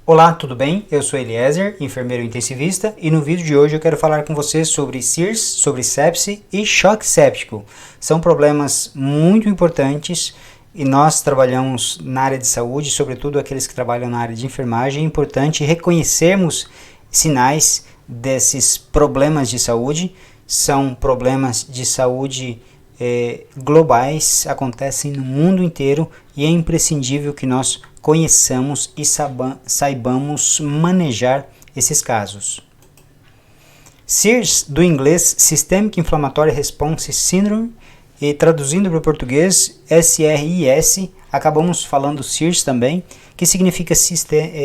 Olá, tudo bem? Eu sou Eliezer, enfermeiro intensivista, e no vídeo de hoje eu quero falar com você sobre SIRS, sobre sepse e choque séptico. São problemas muito importantes e nós trabalhamos na área de saúde, sobretudo aqueles que trabalham na área de enfermagem. É importante reconhecermos sinais desses problemas de saúde. São problemas de saúde globais, acontecem no mundo inteiro e é imprescindível que nós conheçamos e saibamos manejar esses casos. SIRS, do inglês Systemic Inflammatory Response Syndrome, e traduzindo para o português SRIS, acabamos falando SIRS também, que significa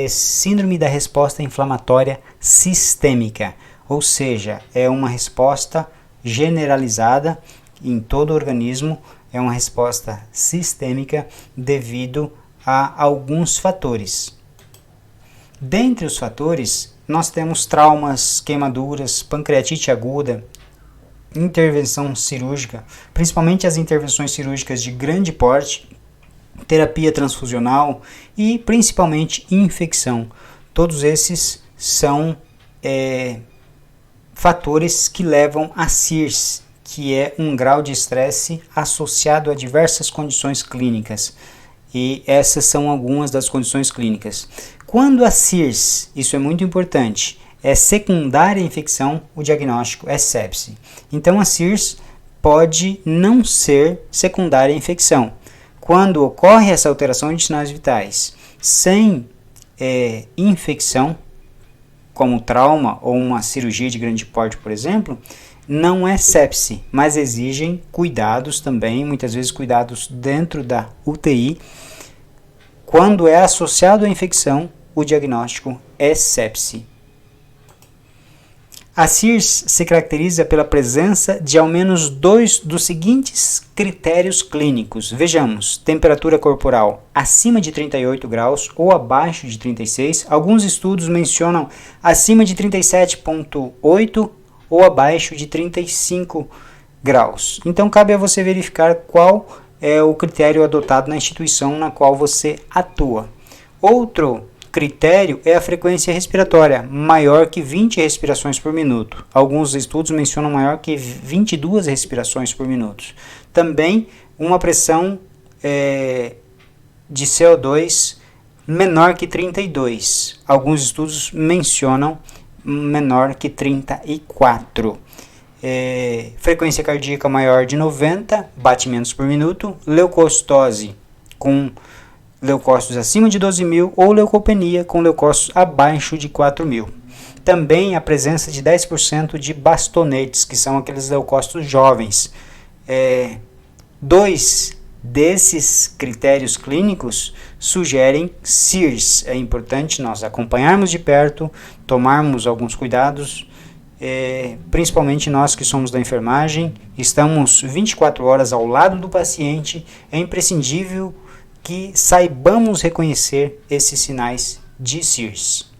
Síndrome da Resposta Inflamatória Sistêmica, ou seja, é uma resposta generalizada em todo o organismo, é uma resposta sistêmica devido a alguns fatores. Dentre os fatores, nós temos traumas, queimaduras, pancreatite aguda, intervenção cirúrgica, principalmente as intervenções cirúrgicas de grande porte, terapia transfusional e principalmente infecção. Todos esses são fatores que levam a SIRS, que é um grau de estresse associado a diversas condições clínicas. E essas são algumas das condições clínicas. Quando a SIRS, isso é muito importante, é secundária à infecção, o diagnóstico é sepse. Então a SIRS pode não ser secundária à infecção. Quando ocorre essa alteração de sinais vitais sem infecção, como trauma ou uma cirurgia de grande porte, por exemplo, não é sepse, mas exigem cuidados também, muitas vezes cuidados dentro da UTI. Quando é associado à infecção, o diagnóstico é sepse. A SIRS se caracteriza pela presença de ao menos 2 dos seguintes critérios clínicos. Vejamos, temperatura corporal acima de 38 graus ou abaixo de 36. Alguns estudos mencionam acima de 37,8 ou abaixo de 35 graus. Então cabe a você verificar qual é o critério adotado na instituição na qual você atua. Outro critério é a frequência respiratória, maior que 20 respirações por minuto. Alguns estudos mencionam maior que 22 respirações por minuto. Também uma pressão de CO2 menor que 32. Alguns estudos mencionam menor que 34. Frequência cardíaca maior de 90 batimentos por minuto, leucocitose com leucócitos acima de 12.000 ou leucopenia com leucócitos abaixo de 4.000. Também a presença de 10% de bastonetes, que são aqueles leucócitos jovens. 2 desses critérios clínicos sugerem SIRS. É importante nós acompanharmos de perto, tomarmos alguns cuidados, principalmente nós que somos da enfermagem, estamos 24 horas ao lado do paciente, é imprescindível que saibamos reconhecer esses sinais de SIRS.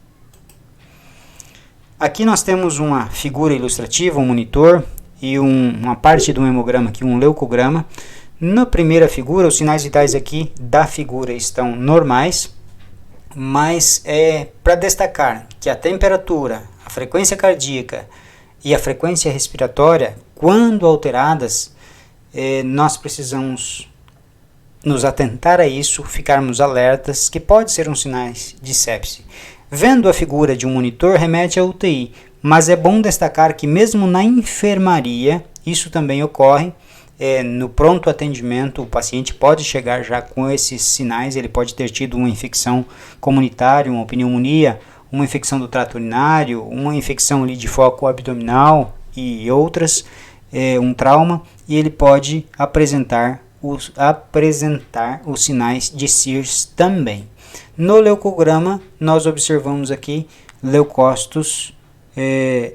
Aqui nós temos uma figura ilustrativa, um monitor e uma parte do hemograma aqui, um leucograma. Na primeira figura, os sinais vitais aqui da figura estão normais, mas para destacar que a temperatura, a frequência cardíaca e a frequência respiratória, quando alteradas, nós precisamos nos atentar a isso, ficarmos alertas, que pode ser um sinais de sepse. Vendo a figura de um monitor remete à UTI, mas é bom destacar que mesmo na enfermaria, isso também ocorre. No pronto atendimento, o paciente pode chegar já com esses sinais, ele pode ter tido uma infecção comunitária, uma pneumonia, uma infecção do trato urinário, uma infecção ali de foco abdominal e outras, um trauma, e ele pode apresentar os sinais de SIRS também. No leucograma, nós observamos aqui leucócitos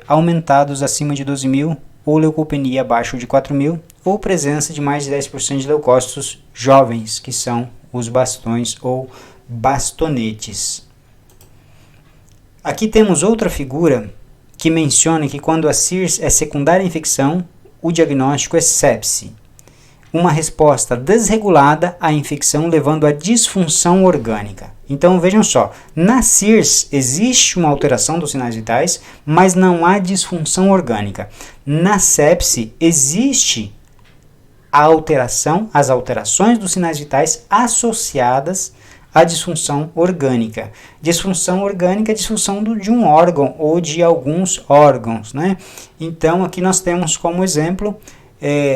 aumentados acima de 12.000 ou leucopenia abaixo de 4.000 ou presença de mais de 10% de leucócitos jovens, que são os bastões ou bastonetes. Aqui temos outra figura que menciona que quando a SIRS é secundária à infecção, o diagnóstico é sepse. Uma resposta desregulada à infecção levando à disfunção orgânica. Então vejam só, na CIRS existe uma alteração dos sinais vitais, mas não há disfunção orgânica. Na sepse existe a alteração, as alterações dos sinais vitais associadas à disfunção orgânica. Disfunção orgânica é disfunção de um órgão ou de alguns órgãos, né? Então aqui nós temos como exemplo,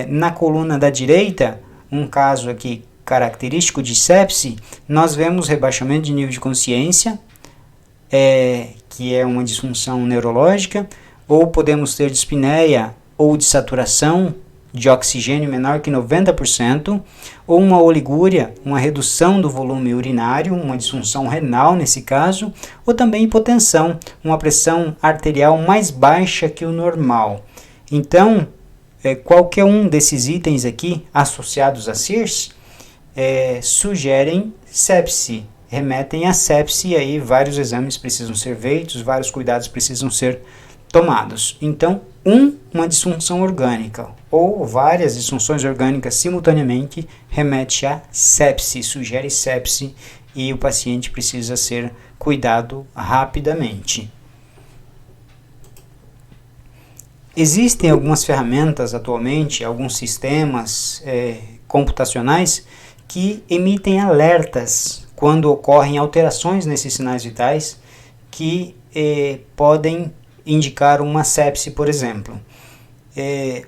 na coluna da direita, um caso aqui característico de sepse, nós vemos rebaixamento de nível de consciência, que é uma disfunção neurológica, ou podemos ter dispneia ou de saturação de oxigênio menor que 90%, ou uma oligúria, uma redução do volume urinário, uma disfunção renal nesse caso, ou também hipotensão, uma pressão arterial mais baixa que o normal. Então, qualquer um desses itens aqui associados a CIRS sugerem sepse, remetem a sepse, e aí vários exames precisam ser feitos, vários cuidados precisam ser tomados. Então, uma disfunção orgânica ou várias disfunções orgânicas simultaneamente remete a sepse, sugere sepse, e o paciente precisa ser cuidado rapidamente. Existem algumas ferramentas atualmente, alguns sistemas computacionais que emitem alertas quando ocorrem alterações nesses sinais vitais que podem indicar uma sepse, por exemplo.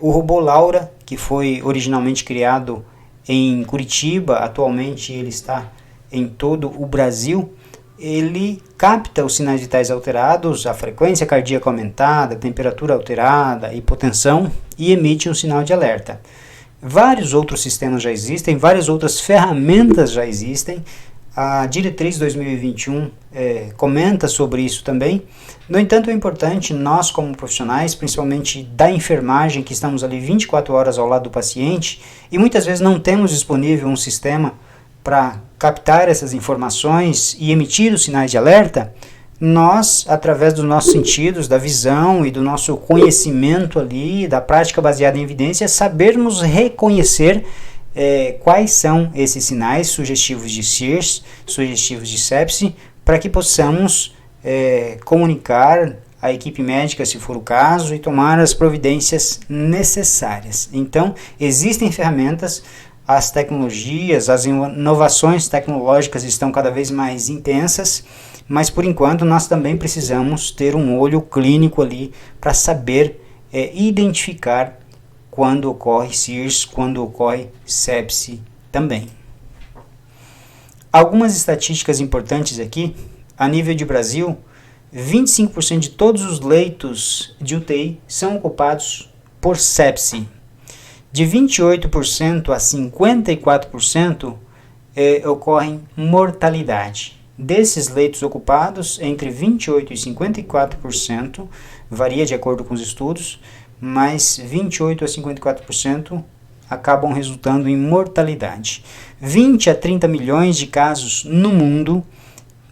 O robô Laura, que foi originalmente criado em Curitiba, atualmente ele está em todo o Brasil, ele capta os sinais vitais alterados, a frequência cardíaca aumentada, a temperatura alterada, a hipotensão, e emite um sinal de alerta. Vários outros sistemas já existem, várias outras ferramentas já existem. A diretriz 2021 comenta sobre isso também. No entanto, é importante nós, como profissionais, principalmente da enfermagem, que estamos ali 24 horas ao lado do paciente, e muitas vezes não temos disponível um sistema para captar essas informações e emitir os sinais de alerta, nós, através dos nossos sentidos, da visão e do nosso conhecimento ali, da prática baseada em evidência, sabermos reconhecer quais são esses sinais sugestivos de CIRS, sugestivos de sepse, para que possamos comunicar à equipe médica, se for o caso, e tomar as providências necessárias. Então, existem ferramentas, as tecnologias, as inovações tecnológicas estão cada vez mais intensas, mas por enquanto nós também precisamos ter um olho clínico ali para saber identificar quando ocorre CIRS, quando ocorre sepse também. Algumas estatísticas importantes aqui, a nível de Brasil, 25% de todos os leitos de UTI são ocupados por sepse. De 28% a 54% ocorrem mortalidade. Desses leitos ocupados, entre 28% e 54%, varia de acordo com os estudos, mas 28% a 54% acabam resultando em mortalidade. 20 a 30 milhões de casos no mundo,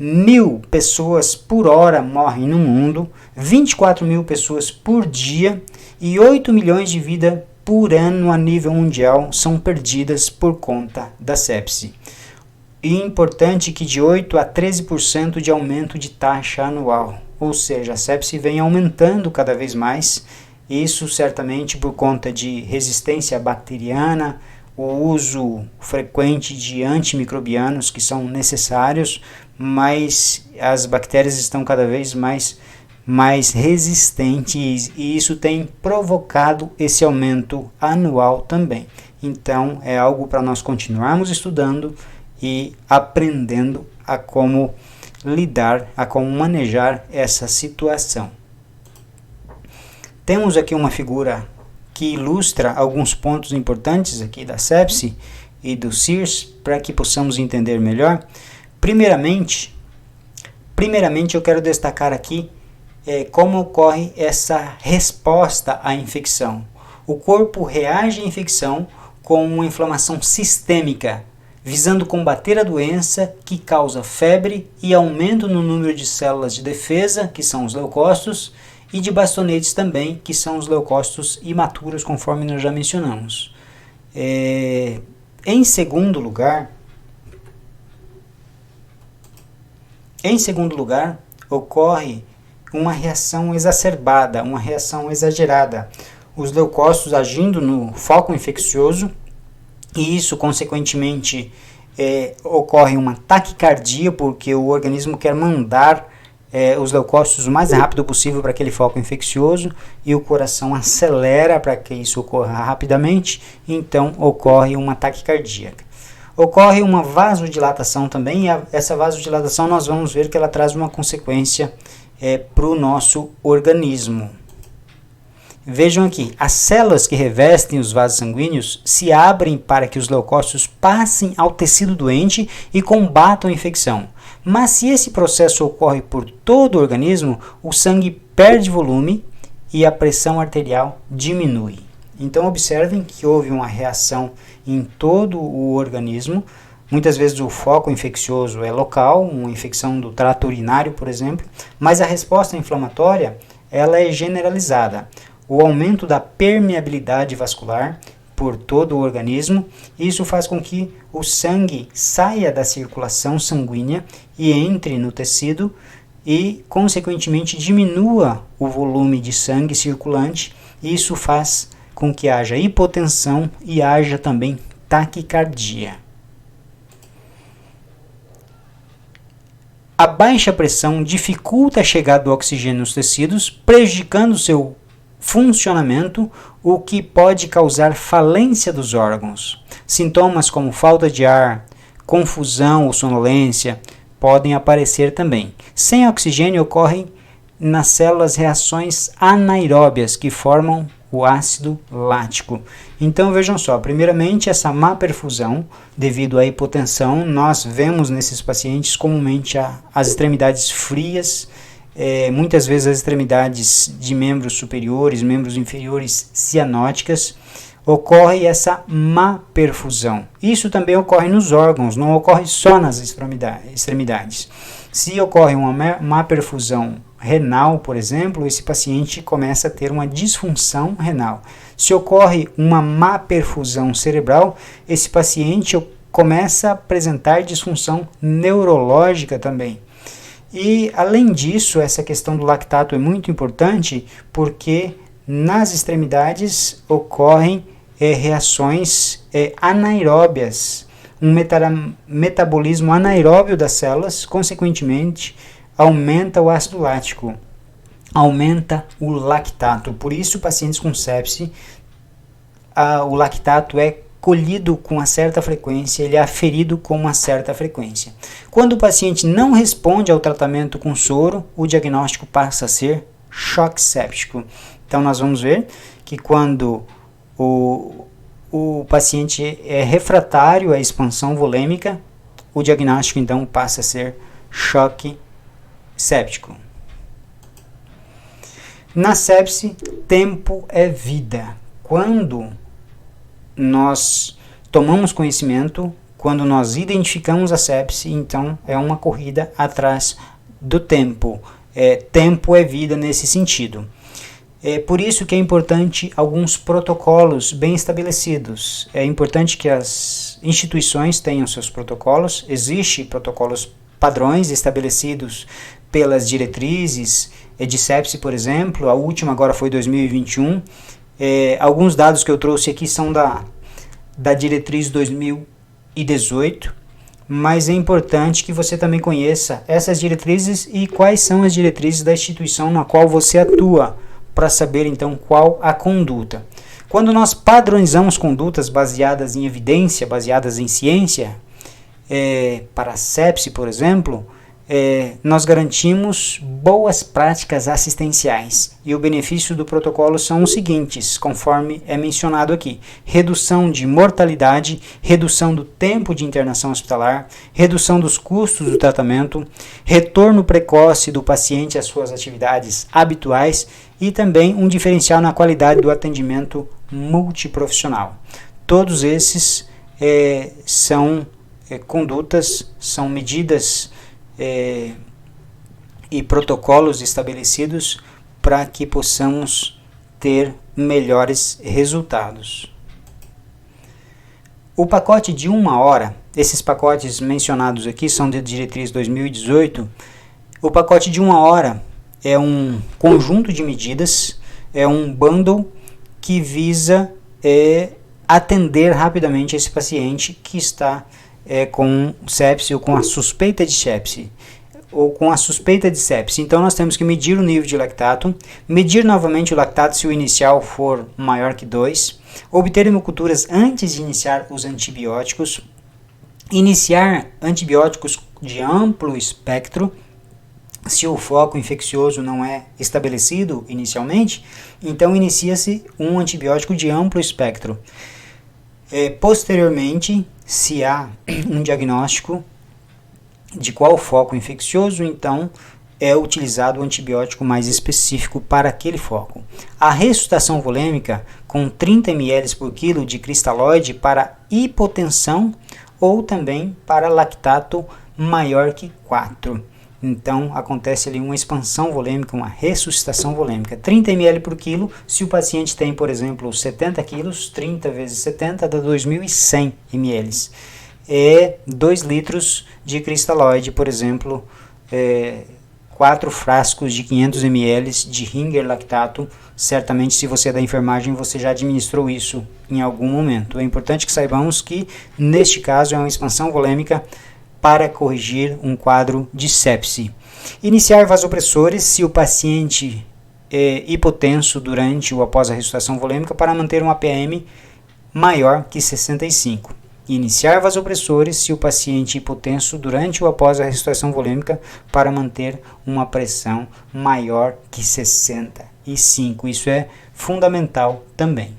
1.000 pessoas por hora morrem no mundo, 24 mil pessoas por dia e 8 milhões de vidas por ano a nível mundial são perdidas por conta da sepse. E é importante que de 8 a 13% de aumento de taxa anual, ou seja, a sepse vem aumentando cada vez mais, isso certamente por conta de resistência bacteriana, o uso frequente de antimicrobianos que são necessários, mas as bactérias estão cada vez mais resistentes e isso tem provocado esse aumento anual também. Então é algo para nós continuarmos estudando e aprendendo a como lidar, a como manejar essa situação. Temos aqui uma figura que ilustra alguns pontos importantes aqui da sepse e do CIRS para que possamos entender melhor. Primeiramente eu quero destacar aqui como ocorre essa resposta à infecção. O corpo reage à infecção com uma inflamação sistêmica, visando combater a doença que causa febre e aumento no número de células de defesa, que são os leucócitos, e de bastonetes também, que são os leucócitos imaturos, conforme nós já mencionamos. Em segundo lugar, Em segundo lugar, ocorre uma reação exacerbada, uma reação exagerada. Os leucócitos agindo no foco infeccioso, e isso, consequentemente, ocorre uma taquicardia, porque o organismo quer mandar os leucócitos o mais rápido possível para aquele foco infeccioso, e o coração acelera para que isso ocorra rapidamente, então ocorre uma taquicardia. Ocorre uma vasodilatação também, e essa vasodilatação nós vamos ver que ela traz uma consequência para o nosso organismo. Vejam aqui, as células que revestem os vasos sanguíneos se abrem para que os leucócitos passem ao tecido doente e combatam a infecção. Mas se esse processo ocorre por todo o organismo, o sangue perde volume e a pressão arterial diminui. Então observem que houve uma reação em todo o organismo. Muitas vezes o foco infeccioso é local, uma infecção do trato urinário, por exemplo, mas a resposta inflamatória ela é generalizada. O aumento da permeabilidade vascular por todo o organismo, isso faz com que o sangue saia da circulação sanguínea e entre no tecido e, consequentemente, diminua o volume de sangue circulante. Isso faz com que haja hipotensão e haja também taquicardia. A baixa pressão dificulta a chegada do oxigênio nos tecidos, prejudicando seu funcionamento, o que pode causar falência dos órgãos. Sintomas como falta de ar, confusão ou sonolência podem aparecer também. Sem oxigênio ocorrem nas células reações anaeróbias que formam o ácido lático. Então vejam só, primeiramente essa má perfusão devido à hipotensão, nós vemos nesses pacientes comumente as extremidades frias, muitas vezes as extremidades de membros superiores, membros inferiores cianóticas, ocorre essa má perfusão. Isso também ocorre nos órgãos, não ocorre só nas extremidades. Se ocorre uma má perfusão renal, por exemplo, esse paciente começa a ter uma disfunção renal. Se ocorre uma má perfusão cerebral, esse paciente começa a apresentar disfunção neurológica também. E, além disso, essa questão do lactato é muito importante porque nas extremidades ocorrem reações anaeróbias, um metabolismo anaeróbio das células, consequentemente, aumenta o ácido lático, aumenta o lactato. Por isso, pacientes com sepse, o lactato é colhido com uma certa frequência, ele é aferido com uma certa frequência. Quando o paciente não responde ao tratamento com soro, o diagnóstico passa a ser choque séptico. Então nós vamos ver que quando o paciente é refratário à expansão volêmica, o diagnóstico então passa a ser choque séptico. Na sepse, tempo é vida. Quando nós tomamos conhecimento, quando nós identificamos a sepse, então é uma corrida atrás do tempo. Tempo é vida nesse sentido. É por isso que é importante alguns protocolos bem estabelecidos. É importante que as instituições tenham seus protocolos. Existem protocolos padrões estabelecidos pelas diretrizes de sepse, por exemplo. A última agora foi 2021. Alguns dados que eu trouxe aqui são da diretriz 2018, mas é importante que você também conheça essas diretrizes e quais são as diretrizes da instituição na qual você atua, para saber então qual a conduta. Quando nós padronizamos condutas baseadas em evidência, baseadas em ciência, para a sepse, por exemplo, nós garantimos boas práticas assistenciais. E o benefício do protocolo são os seguintes, conforme é mencionado aqui: redução de mortalidade, redução do tempo de internação hospitalar, redução dos custos do tratamento, retorno precoce do paciente às suas atividades habituais e também um diferencial na qualidade do atendimento multiprofissional. Todos esses são condutas, são medidas e protocolos estabelecidos para que possamos ter melhores resultados. O pacote de 1 hora esses pacotes mencionados aqui são de diretriz 2018. O pacote de 1 hora é um conjunto de medidas, é um bundle que visa atender rapidamente esse paciente que está com sepse ou com a suspeita de sepse. Então nós temos que medir o nível de lactato, medir novamente o lactato se o inicial for maior que 2, obter hemoculturas antes de iniciar os antibióticos, iniciar antibióticos de amplo espectro, se o foco infeccioso não é estabelecido inicialmente, então inicia-se um antibiótico de amplo espectro. Posteriormente, se há um diagnóstico de qual foco infeccioso, então é utilizado o antibiótico mais específico para aquele foco. A ressuscitação volêmica com 30 ml por quilo de cristalóide para hipotensão ou também para lactato maior que 4. Então acontece ali uma expansão volêmica, uma ressuscitação volêmica. 30 ml por quilo, se o paciente tem, por exemplo, 70 quilos, 30 vezes 70 dá 2.100 ml. 2 litros de cristalóide, por exemplo, 4 frascos de 500 ml de Ringer lactato. Certamente, se você é da enfermagem, você já administrou isso em algum momento. É importante que saibamos que, neste caso, é uma expansão volêmica para corrigir um quadro de sepse. Iniciar vasopressores se o paciente é hipotenso durante ou após a ressuscitação volêmica para manter um APM maior que 65. Iniciar vasopressores se o paciente hipotenso durante ou após a ressuscitação volêmica para manter uma pressão maior que 65. Isso é fundamental também.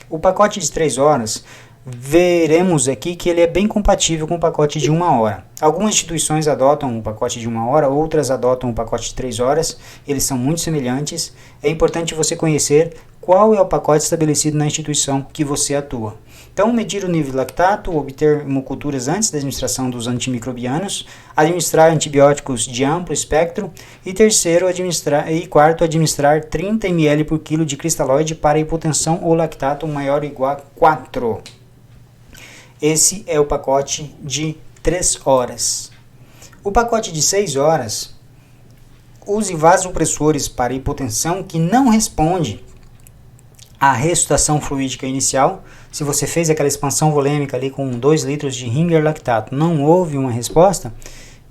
O pacote de 3 horas, veremos aqui que ele é bem compatível com o pacote de 1 hora. Algumas instituições adotam o pacote de 1 hora, outras adotam o pacote de 3 horas. Eles são muito semelhantes. É importante você conhecer qual é o pacote estabelecido na instituição que você atua. Então, medir o nível de lactato, obter hemoculturas antes da administração dos antimicrobianos, administrar antibióticos de amplo espectro e quarto, administrar 30 ml por quilo de cristalóide para hipotensão ou lactato maior ou igual a 4. Esse é o pacote de 3 horas. O pacote de 6 horas, use vasopressores para hipotensão que não responde à ressuscitação fluídica inicial. Se você fez aquela expansão volêmica ali com 2 litros de Ringer lactato, não houve uma resposta,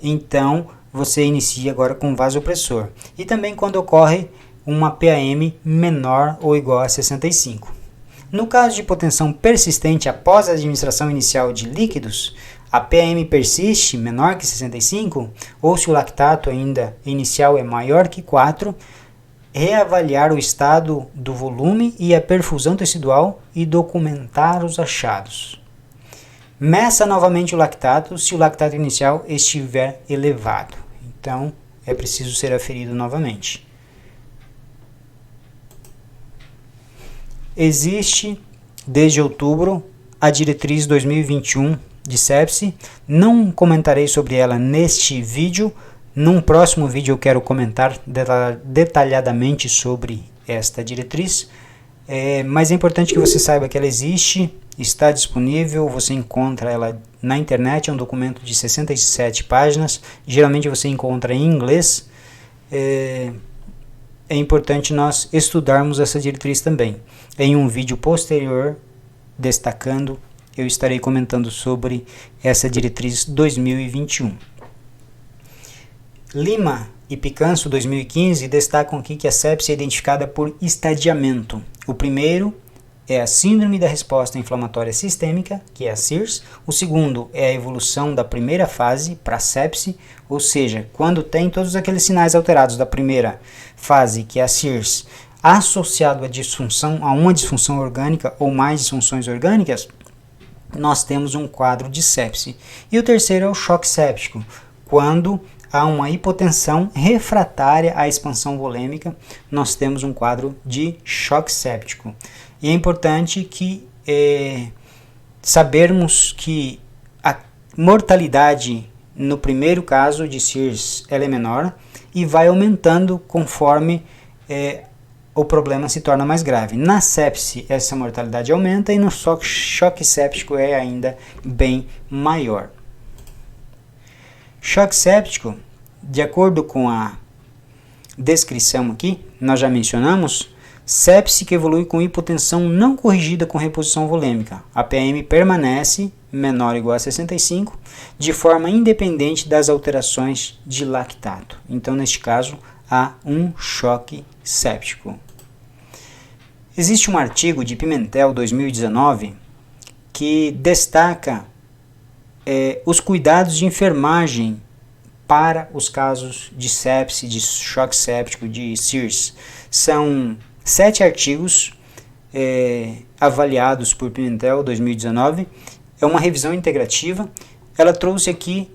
então você inicia agora com vasopressor. E também quando ocorre uma PAM menor ou igual a 65. No caso de hipotensão persistente após a administração inicial de líquidos, a PAM persiste menor que 65, ou se o lactato ainda inicial é maior que 4, reavaliar o estado do volume e a perfusão tecidual e documentar os achados. Meça novamente o lactato se o lactato inicial estiver elevado. Então, é preciso ser aferido novamente. Existe, desde outubro, a diretriz 2021 de sepse. Não comentarei sobre ela neste vídeo. Num próximo vídeo eu quero comentar detalhadamente sobre esta diretriz. Mas é importante que você saiba que ela existe, está disponível, você encontra ela na internet, é um documento de 67 páginas. Geralmente você encontra em inglês. É importante nós estudarmos essa diretriz também. Em um vídeo posterior, destacando, eu estarei comentando sobre essa diretriz 2021. Lima e Picanso, 2015, destacam aqui que a sepse é identificada por estadiamento. O primeiro é a Síndrome da Resposta Inflamatória Sistêmica, que é a SIRS. O segundo é a evolução da primeira fase para a sepse, ou seja, quando tem todos aqueles sinais alterados da primeira fase, que é a SIRS, associado a uma disfunção orgânica ou mais disfunções orgânicas, nós temos um quadro de sepse. E o terceiro é o choque séptico, quando há uma hipotensão refratária à expansão volêmica, nós temos um quadro de choque séptico. E é importante que sabermos que a mortalidade no primeiro caso de SIRS ela é menor e vai aumentando conforme o problema se torna mais grave. Na sepse, essa mortalidade aumenta e no choque séptico é ainda bem maior. Choque séptico, de acordo com a descrição aqui, nós já mencionamos, sepse que evolui com hipotensão não corrigida com reposição volêmica. A PM permanece menor ou igual a 65, de forma independente das alterações de lactato. Então, neste caso, há um choque séptico. Existe um artigo de Pimentel 2019 que destaca os cuidados de enfermagem para os casos de sepse, de choque séptico, de SIRS. São 7 artigos avaliados por Pimentel 2019. É uma revisão integrativa. Ela trouxe aqui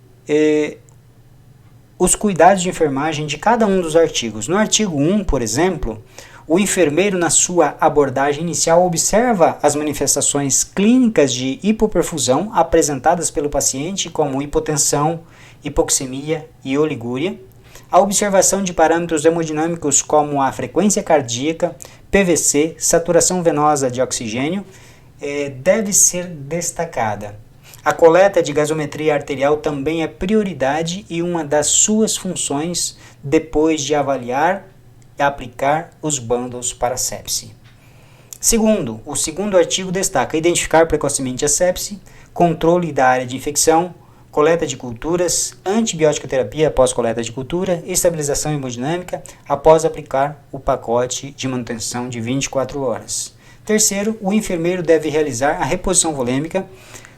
os cuidados de enfermagem de cada um dos artigos. No artigo 1, por exemplo, o enfermeiro, na sua abordagem inicial, observa as manifestações clínicas de hipoperfusão apresentadas pelo paciente, como hipotensão, hipoxemia e oligúria. A observação de parâmetros hemodinâmicos como a frequência cardíaca, PVC, saturação venosa de oxigênio, deve ser destacada. A coleta de gasometria arterial também é prioridade e uma das suas funções depois de avaliar e aplicar os bundles para sepse. Segundo, o segundo artigo destaca identificar precocemente a sepse, controle da área de infecção, coleta de culturas, antibiótico terapia após coleta de cultura, estabilização hemodinâmica após aplicar o pacote de manutenção de 24 horas. Terceiro, o enfermeiro deve realizar a reposição volêmica,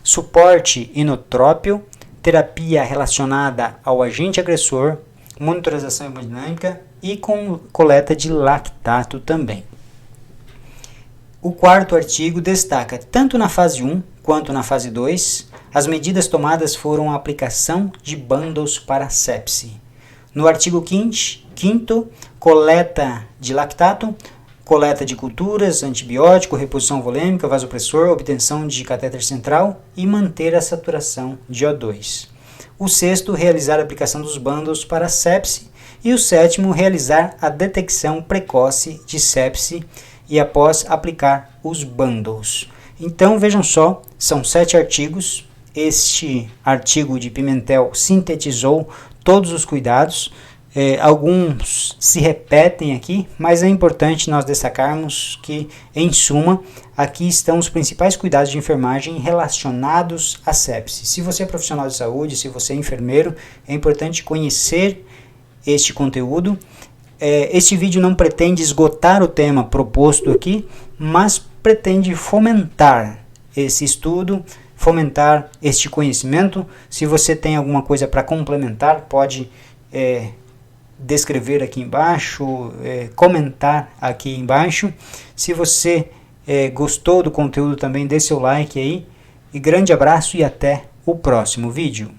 suporte inotrópio, terapia relacionada ao agente agressor, monitorização hemodinâmica e com coleta de lactato também. O quarto artigo destaca, tanto na fase 1 quanto na fase 2, as medidas tomadas foram a aplicação de bundles para sepse. No artigo 5º, coleta de lactato, coleta de culturas, antibiótico, reposição volêmica, vasopressor, obtenção de catéter central e manter a saturação de O2. O sexto, realizar a aplicação dos bundles para sepse. E o sétimo, realizar a detecção precoce de sepse e após aplicar os bundles. Então, vejam só, são 7 artigos. Este artigo de Pimentel sintetizou todos os cuidados. Alguns se repetem aqui, mas é importante nós destacarmos que, em suma, aqui estão os principais cuidados de enfermagem relacionados à sepse. Se você é profissional de saúde, se você é enfermeiro, é importante conhecer este conteúdo. Este vídeo não pretende esgotar o tema proposto aqui, mas pretende fomentar esse estudo, fomentar este conhecimento. Se você tem alguma coisa para complementar, pode descrever aqui embaixo, comentar aqui embaixo. Se você gostou do conteúdo também, dê seu like aí. E grande abraço e até o próximo vídeo.